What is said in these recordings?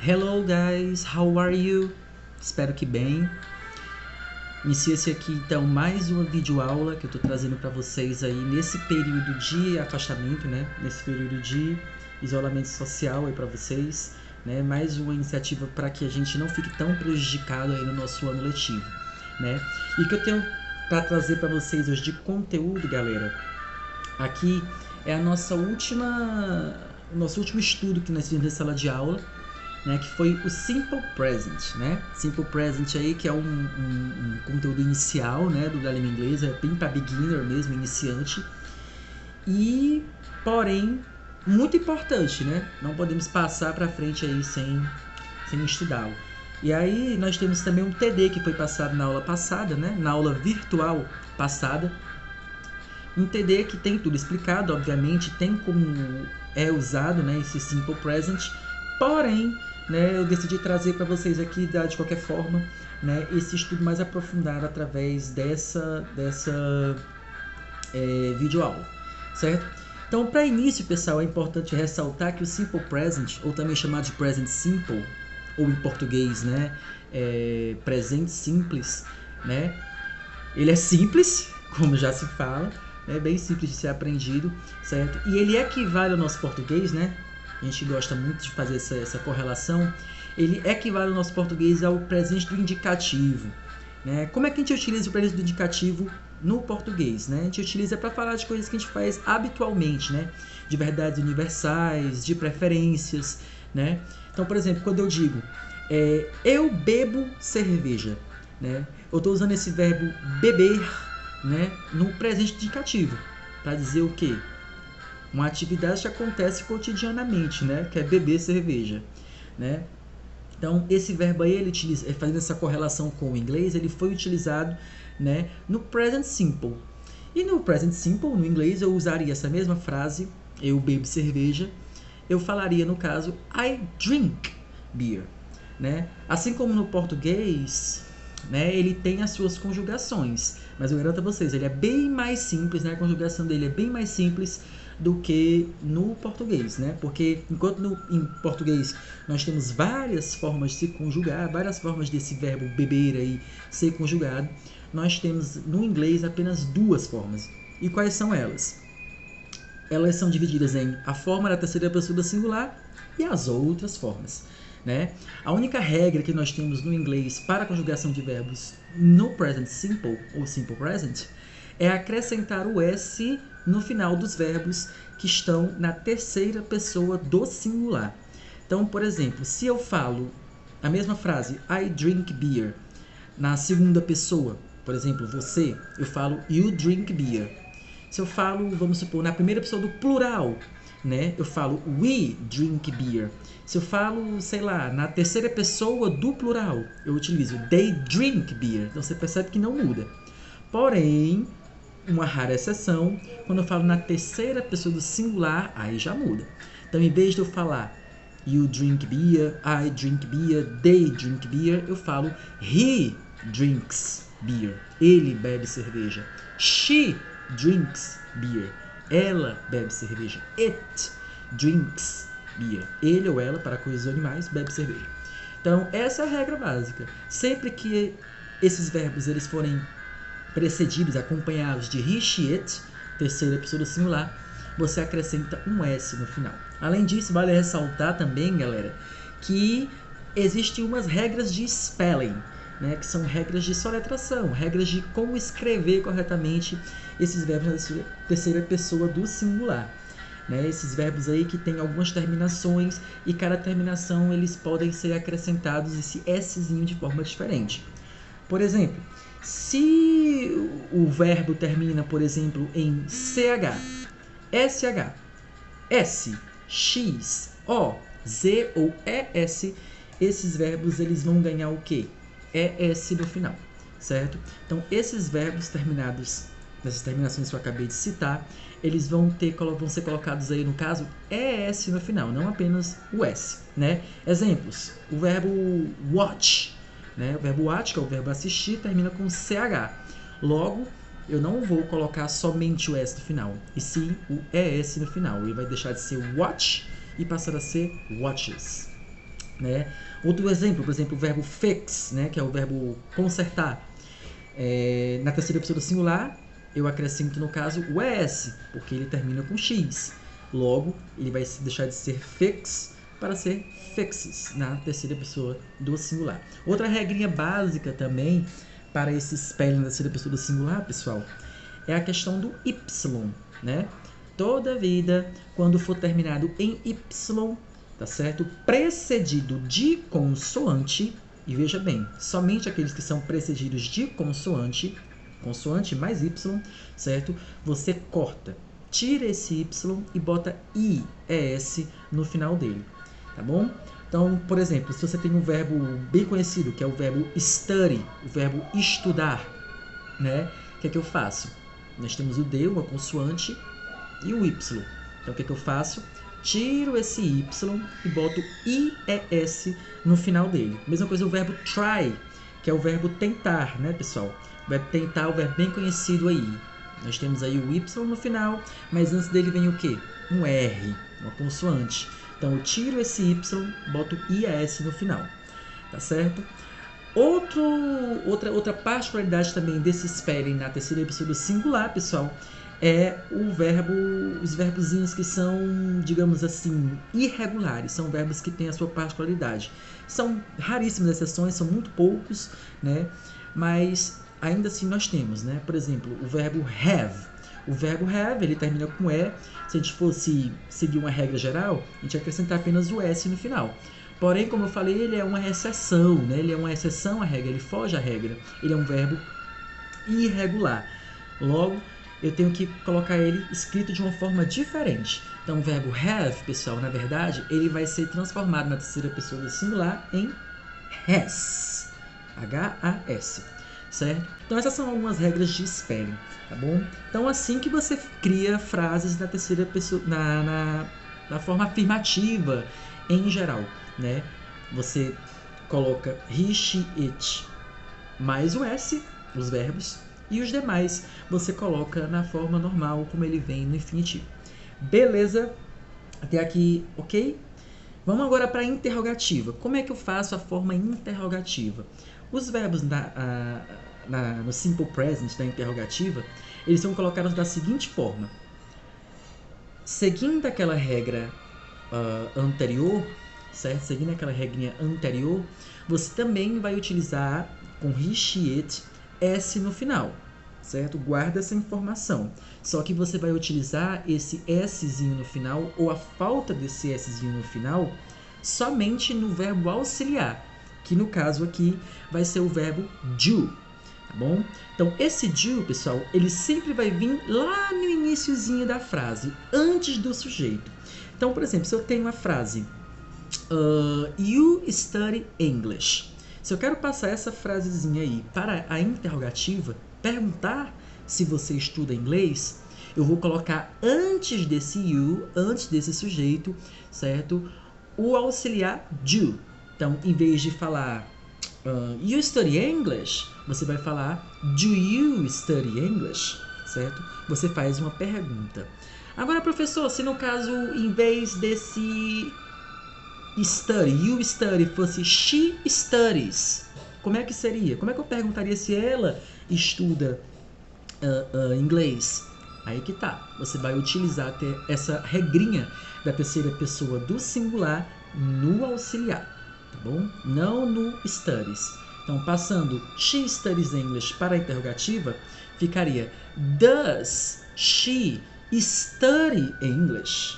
Hello guys, how are you? Espero que bem. Inicia-se aqui então mais uma videoaula que eu estou trazendo para vocês aí nesse período de afastamento, né? Nesse período de isolamento social aí para vocês, né? Mais uma iniciativa para que a gente não fique tão prejudicado aí no nosso ano letivo, né? E o que eu tenho para trazer para vocês hoje de conteúdo, galera, aqui é o nosso último estudo que nós fizemos na sala de aula, né, que foi o Simple Present, né? Simple Present aí, que é um conteúdo inicial, né, do da língua inglesa, é bem para beginner mesmo, iniciante. E, porém, muito importante, né? Não podemos passar para frente aí sem estudá-lo. E aí nós temos também um TD que foi passado na aula passada, né? Na aula virtual passada. Um TD que tem tudo explicado, obviamente, tem como é usado, né, esse Simple Present, porém, né, eu decidi trazer para vocês aqui, de qualquer forma, né, esse estudo mais aprofundado através dessa videoaula, certo? Então, para início, pessoal, é importante ressaltar que o Simple Present, ou também chamado de Present Simple, ou em português, né, presente simples, né, ele é simples, como já se fala, é bem simples de ser aprendido, certo? E ele equivale ao nosso português, né? A gente gosta muito de fazer essa correlação. Ele equivale ao nosso português ao presente do indicativo, né? Como é que a gente utiliza o presente do indicativo no português, né? A gente utiliza para falar de coisas que a gente faz habitualmente, né? De verdades universais, de preferências, né? Então, por exemplo, quando eu digo eu bebo cerveja, né? Eu estou usando esse verbo beber, né, no presente indicativo, para dizer o quê? Uma atividade que acontece cotidianamente, né, que é beber cerveja, né? Então, esse verbo aí, ele utiliza, fazendo essa correlação com o inglês, ele foi utilizado, né, no present simple. E no present simple, no inglês, eu usaria essa mesma frase, eu bebo cerveja, eu falaria, no caso, I drink beer, né? Assim como no português, né, ele tem as suas conjugações, mas eu garanto a vocês, ele é bem mais simples, né, a conjugação dele é bem mais simples do que no português, né? Porque enquanto em português nós temos várias formas de se conjugar, várias formas desse verbo beber aí ser conjugado, nós temos no inglês apenas duas formas. E quais são elas? Elas são divididas em a forma da terceira pessoa do singular e as outras formas, né? A única regra que nós temos no inglês para a conjugação de verbos no present simple ou simple present é acrescentar o S no final dos verbos que estão na terceira pessoa do singular. Então, por exemplo, se eu falo a mesma frase I drink beer na segunda pessoa, por exemplo, você, eu falo you drink beer. Se eu falo, vamos supor, na primeira pessoa do plural, né, eu falo we drink beer. Se eu falo, sei lá, na terceira pessoa do plural, eu utilizo they drink beer. Então você percebe que não muda. Porém, uma rara exceção, quando eu falo na terceira pessoa do singular, aí já muda. Então, em vez de eu falar you drink beer, I drink beer, they drink beer, eu falo he drinks beer. Ele bebe cerveja. She drinks beer. Ela bebe cerveja. It drinks beer. Ele ou ela, para coisas animais, bebe cerveja. Então, essa é a regra básica. Sempre que esses verbos eles forem precedidos, acompanhados de he, she, it, terceira pessoa do singular, você acrescenta um S no final. Além disso, vale ressaltar também, galera, que existem umas regras de spelling, né, que são regras de soletração, regras de como escrever corretamente esses verbos na terceira pessoa do singular. Né, esses verbos aí que tem algumas terminações e cada terminação eles podem ser acrescentados esse Szinho de forma diferente. Por exemplo, se o verbo termina, por exemplo, em CH, SH, S, X, O, Z ou ES, esses verbos eles vão ganhar o quê? ES no final, certo? Então, esses verbos terminados, nessas terminações que eu acabei de citar, eles vão ser colocados aí, no caso, ES no final, não apenas o S, né? Exemplos, o verbo watch, né? O verbo watch, que é o verbo assistir, termina com CH. Logo, eu não vou colocar somente o S no final, e sim o ES no final. Ele vai deixar de ser watch e passar a ser watches. né? Outro exemplo, por exemplo, o verbo fix, né? Que é o verbo consertar. Na terceira pessoa do singular, eu acrescento, no caso, o ES, porque ele termina com X. Logo, ele vai deixar de ser fix para ser fixes, na terceira pessoa do singular. Outra regrinha básica também para esse spelling na terceira pessoa do singular, pessoal, é a questão do Y, né? Toda vida, quando for terminado em Y, tá certo? Precedido de consoante, e veja bem, somente aqueles que são precedidos de consoante, consoante mais Y, certo? Você corta, tira esse Y e bota IES no final dele, tá bom? Então, por exemplo, se você tem um verbo bem conhecido, que é o verbo study, o verbo estudar, né? O que é que eu faço? Nós temos o D, uma consoante, e o Y. Então, o que é que eu faço? Tiro esse Y e boto IES no final dele. Mesma coisa o verbo try, que é o verbo tentar, né, pessoal? O verbo tentar é o verbo bem conhecido aí. Nós temos aí o Y no final, mas antes dele vem o quê? Um R, uma consoante. Então, eu tiro esse Y, boto IES no final, tá certo? Outra particularidade também desse spelling na terceira pessoa do singular, pessoal, é os verbozinhos que são, digamos assim, irregulares. São verbos que têm a sua particularidade. São raríssimas exceções, são muito poucos, né? Mas ainda assim nós temos, né? Por exemplo, o verbo have. O verbo have, ele termina com E. Se a gente fosse seguir uma regra geral, a gente ia acrescentar apenas o S no final. Porém, como eu falei, ele é uma exceção, né? Ele é uma exceção à regra, ele foge à regra. Ele é um verbo irregular. Logo, eu tenho que colocar ele escrito de uma forma diferente. Então, o verbo have, pessoal, na verdade, ele vai ser transformado na terceira pessoa do singular em has. H-A-S. Certo? Então, essas são algumas regras de spelling, tá bom? Então, assim que você cria frases na terceira pessoa, na forma afirmativa em geral, né? Você coloca he, she, it mais o S, os verbos, e os demais você coloca na forma normal, como ele vem no infinitivo. Beleza? Até aqui, ok? Vamos agora para a interrogativa. Como é que eu faço a forma interrogativa? Os verbos no simple present da interrogativa, eles são colocados da seguinte forma. Seguindo aquela regra anterior, certo? Seguindo aquela regrinha anterior, você também vai utilizar com he, she, it, S no final, certo? Guarda essa informação. Só que você vai utilizar esse Szinho no final, ou a falta desse Szinho no final, somente no verbo auxiliar, que no caso aqui vai ser o verbo do, tá bom? Então, esse do, pessoal, ele sempre vai vir lá no iniciozinho da frase, antes do sujeito. Então, por exemplo, se eu tenho uma frase, you study English. Se eu quero passar essa frasezinha aí para a interrogativa, perguntar se você estuda inglês, eu vou colocar antes desse you, antes desse sujeito, certo? O auxiliar do. Então, em vez de falar you study English, você vai falar do you study English, certo? Você faz uma pergunta. Agora, professor, se no caso, em vez desse study, you study, fosse she studies, como é que seria? Como é que eu perguntaria se ela estuda inglês? Aí que tá. Você vai utilizar até essa regrinha da terceira pessoa do singular no auxiliar, tá bom? Não no studies. Então, passando she studies English para a interrogativa, ficaria does she study English?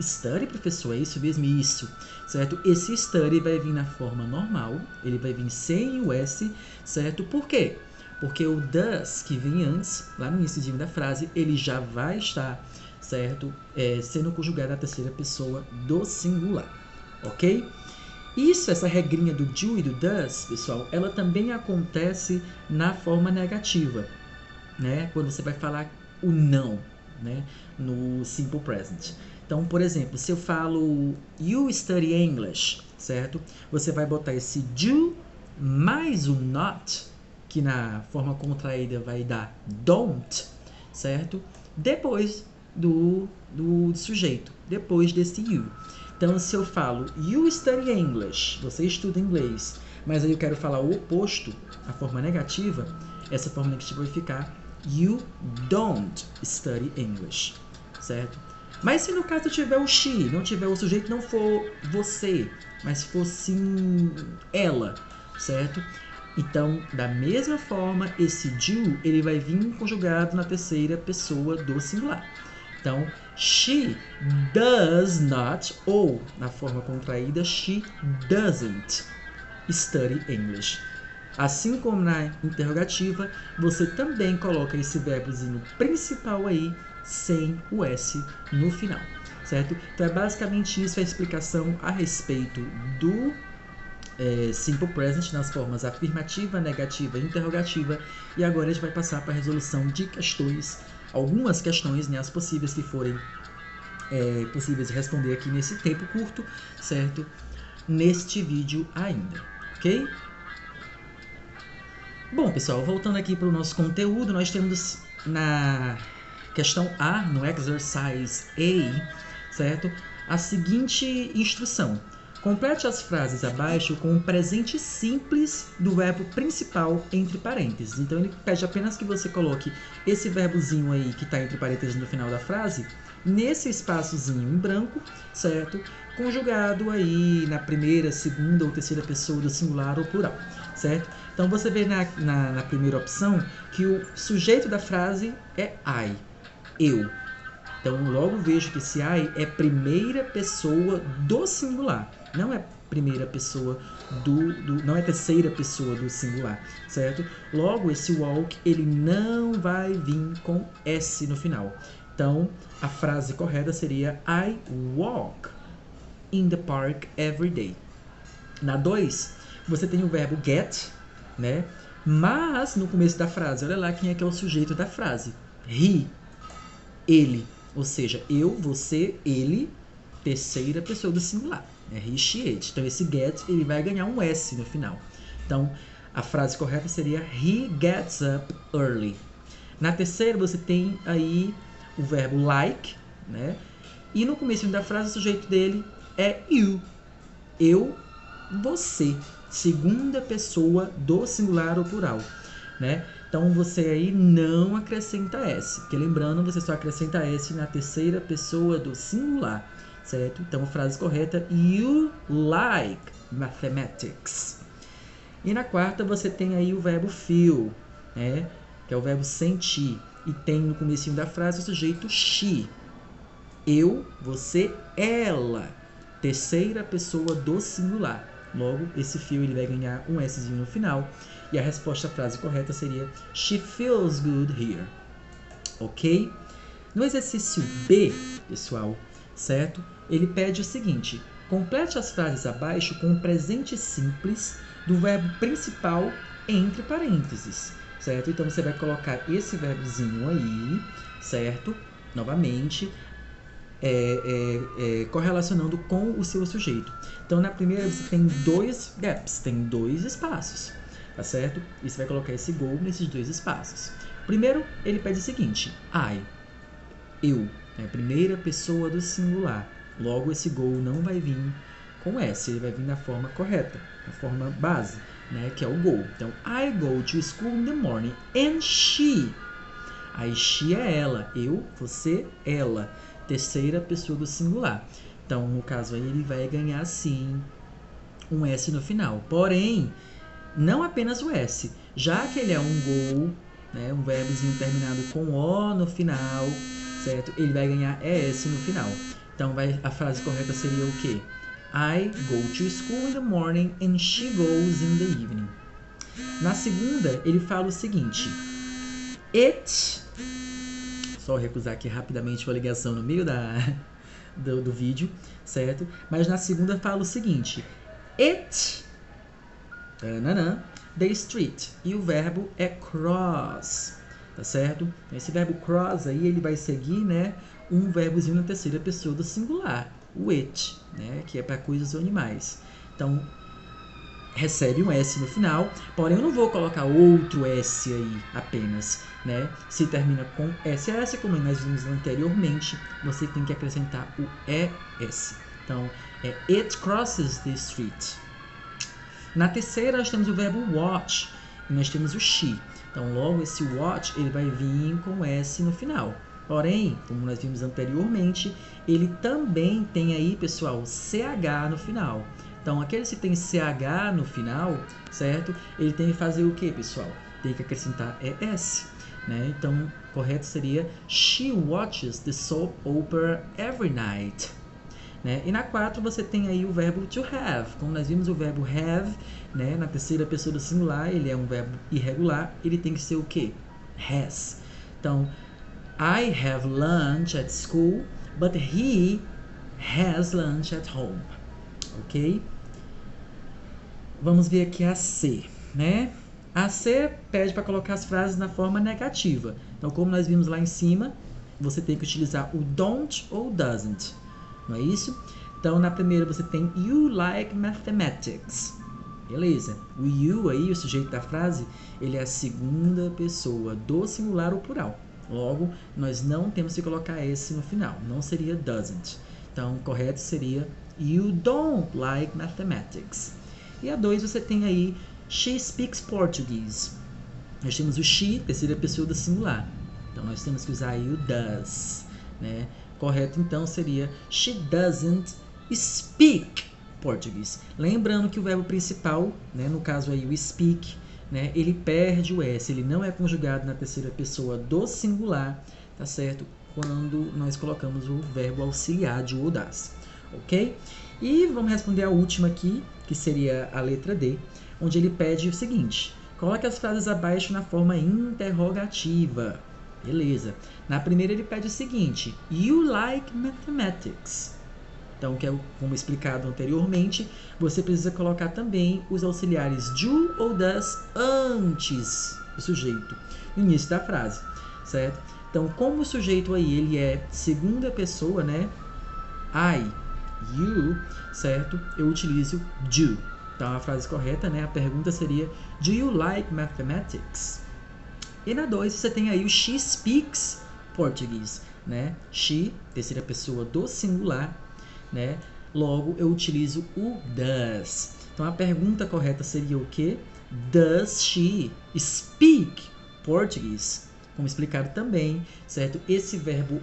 Study, professor, é isso mesmo? Isso, certo? Esse study vai vir na forma normal, ele vai vir sem o S, certo? Por quê? Porque o does, que vem antes, lá no início da frase, ele já vai estar, certo? Sendo conjugado na terceira pessoa do singular, ok? Isso, essa regrinha do do e do does, pessoal, ela também acontece na forma negativa, né? Quando você vai falar o não, né? No simple present. Então, por exemplo, se eu falo you study English, certo? Você vai botar esse do mais o not, que na forma contraída vai dar don't, certo? Depois do sujeito, depois desse you. Então, se eu falo you study English, você estuda inglês, mas aí eu quero falar o oposto, a forma negativa, essa forma negativa vai ficar you don't study English, certo? Mas se no caso tiver o she, não tiver o sujeito, não for você, mas for sim ela, certo? Então, da mesma forma, esse do, ele vai vir conjugado na terceira pessoa do singular. Então, she does not, ou na forma contraída, she doesn't study English. Assim como na interrogativa, você também coloca esse verbozinho principal aí, sem o S no final, certo? Então é basicamente isso a explicação a respeito do Simple Present nas formas afirmativa, negativa e interrogativa. E agora a gente vai passar para a resolução de questões, algumas questões, né, as possíveis que forem possíveis de responder aqui nesse tempo curto, certo? Neste vídeo ainda, ok? Bom, pessoal, voltando aqui para o nosso conteúdo, nós temos na questão A, no exercise A, certo? A seguinte instrução. Complete as frases abaixo com o presente simples do verbo principal entre parênteses. Então, ele pede apenas que você coloque esse verbozinho aí que está entre parênteses no final da frase, nesse espaçozinho em branco, certo? Conjugado aí na primeira, segunda ou terceira pessoa do singular ou plural, certo? Então, você vê na primeira opção que o sujeito da frase é I, eu. Então, logo vejo que esse I é primeira pessoa do singular, não é primeira pessoa não é terceira pessoa do singular, certo? Logo, esse walk, ele não vai vir com S no final. Então, a frase correta seria I walk in the park every day. Na 2, você tem o verbo get, né? Mas no começo da frase, olha lá quem é que é o sujeito da frase. He, ele. Ou seja, eu, você, ele, terceira pessoa do singular. Né? He, she, it. Então, esse get, ele vai ganhar um S no final. Então, a frase correta seria He gets up early. Na terceira, você tem aí o verbo like, né? E no começo da frase, o sujeito dele é you. Eu, você. Segunda pessoa do singular ou plural, né? Então, você aí não acrescenta S, porque lembrando, você só acrescenta S na terceira pessoa do singular, certo? Então, a frase correta, you like mathematics. E na quarta, você tem aí o verbo feel, né? Que é o verbo sentir. E tem no comecinho da frase o sujeito she. Eu, você, ela. Terceira pessoa do singular. Logo, esse feel ele vai ganhar um Szinho no final. E a resposta à frase correta seria She feels good here. Ok? No exercício B, pessoal, certo? Ele pede o seguinte. Complete as frases abaixo com o presente simples do verbo principal entre parênteses. Certo? Então, você vai colocar esse verbozinho aí, certo? Novamente, correlacionando com o seu sujeito. Então, na primeira, você tem dois gaps, tem dois espaços, tá certo? E você vai colocar esse go nesses dois espaços. Primeiro, ele pede o seguinte, I, eu, é a primeira pessoa do singular. Logo, esse go não vai vir com S, ele vai vir na forma correta, na forma base, né, que é o go. Então, I go to school in the morning and she. Aí, she é ela, eu, você, ela. Terceira pessoa do singular. Então, no caso aí, ele vai ganhar, sim, um S no final. Porém, não apenas o S. Já que ele é um go, né, um verbozinho terminado com O no final, certo? Ele vai ganhar ES no final. Então, a frase correta seria o quê? I go to school in the morning and she goes in the evening. Na segunda, ele fala o seguinte. It... Só recusar aqui rapidamente uma ligação no meio do vídeo, certo? Mas na segunda fala o seguinte. It... the street. E o verbo é cross, tá certo? Esse verbo cross aí, ele vai seguir, né, um verbozinho na terceira pessoa do singular, o it, né, que é para coisas ou animais. Então, recebe um S no final, porém eu não vou colocar outro S aí apenas, né? Se termina com SS, como nós vimos anteriormente, você tem que acrescentar o ES. Então, É it crosses the street. Na terceira, nós temos o verbo watch e nós temos o she. Então, logo esse watch, ele vai vir com S no final. Porém, como nós vimos anteriormente, ele também tem aí, pessoal, CH no final. Então, aqueles que tem CH no final, certo? Ele tem que fazer o que, pessoal? Tem que acrescentar ES, né? Então, correto seria She watches the soap opera every night. Né? E na 4 você tem aí o verbo to have. Como nós vimos o verbo have, né? Na terceira pessoa do singular, ele é um verbo irregular, ele tem que ser o quê? Has. Então, I have lunch at school, but he has lunch at home. Ok? Vamos ver aqui a C, né? A C pede para colocar as frases na forma negativa. Então, como nós vimos lá em cima, você tem que utilizar o don't ou doesn't. Não é isso? Então, na primeira você tem you like mathematics. Beleza. O you aí, o sujeito da frase, ele é a segunda pessoa do singular ou plural. Logo, nós não temos que colocar esse no final. Não seria doesn't. Então, o correto seria you don't like mathematics. E a 2 você tem aí she speaks Portuguese. Nós temos o she, terceira pessoa do singular. Então, nós temos que usar aí o does, né? Correto, então, seria she doesn't speak Portuguese. Lembrando que o verbo principal, né, no caso aí o speak, né, ele perde o S, ele não é conjugado na terceira pessoa do singular, tá certo? Quando nós colocamos o verbo auxiliar de o das, ok? E vamos responder a última aqui, que seria a letra D, onde ele pede o seguinte: coloque as frases abaixo na forma interrogativa. Beleza. Na primeira ele pede o seguinte: you like mathematics. Então, que é como explicado anteriormente, você precisa colocar também os auxiliares do ou das antes do sujeito, no início da frase, certo? Então, como o sujeito aí ele é segunda pessoa, né? I, you, certo? Eu utilizo do. Então, a frase correta, né? A pergunta seria: do you like mathematics? E na 2 você tem aí o she speaks Portuguese, né? She, terceira pessoa do singular, né? Logo, eu utilizo o does. Então, a pergunta correta seria o quê? Does she speak Portuguese? Como explicado também, certo? Esse verbo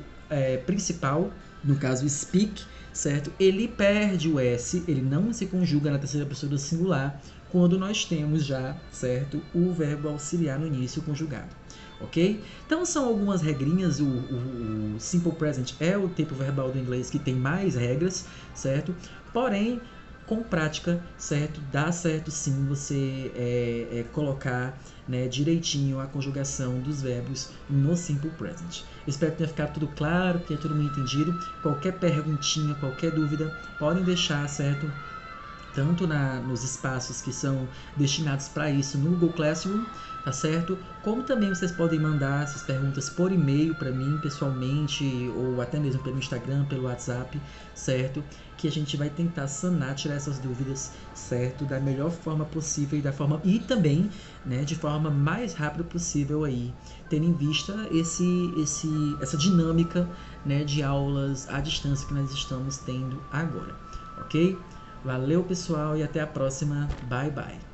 principal, no caso speak, certo? Ele perde o S, ele não se conjuga na terceira pessoa do singular, quando nós temos já, certo, o verbo auxiliar no início conjugado, ok? Então, são algumas regrinhas. O Simple Present é o tempo verbal do inglês que tem mais regras, certo? Porém, com prática, certo, dá certo sim você colocar, né, direitinho a conjugação dos verbos no Simple Present. Espero que tenha ficado tudo claro, que tenha todo mundo entendido. Qualquer perguntinha, qualquer dúvida, podem deixar, certo? Tanto nos espaços que são destinados para isso no Google Classroom, tá certo? Como também vocês podem mandar essas perguntas por e-mail para mim, pessoalmente, ou até mesmo pelo Instagram, pelo WhatsApp, certo? Que a gente vai tentar sanar, tirar essas dúvidas, certo? Da melhor forma possível e também, né, de forma mais rápida possível aí, tendo em vista essa dinâmica, né, de aulas à distância que nós estamos tendo agora, ok? Valeu, pessoal, e até a próxima. Bye, bye.